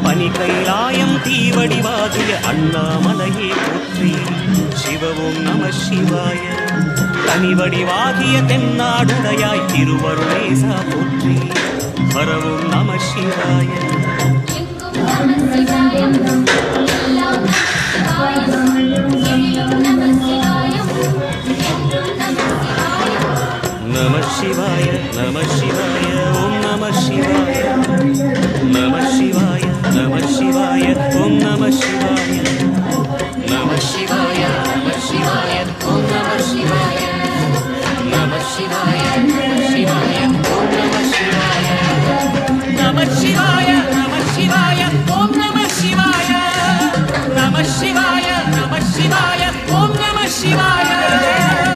பனி கைலாயம் தீவடிவாகிய அண்ணாமலையே போற்றி. சிவவும் நம சிவாய. தனிவடிவாகிய தென்னாடுடையாய் திருவருளேசா போற்றி. வரவும் நம சிவாய. நம சிவாய நம சிவாய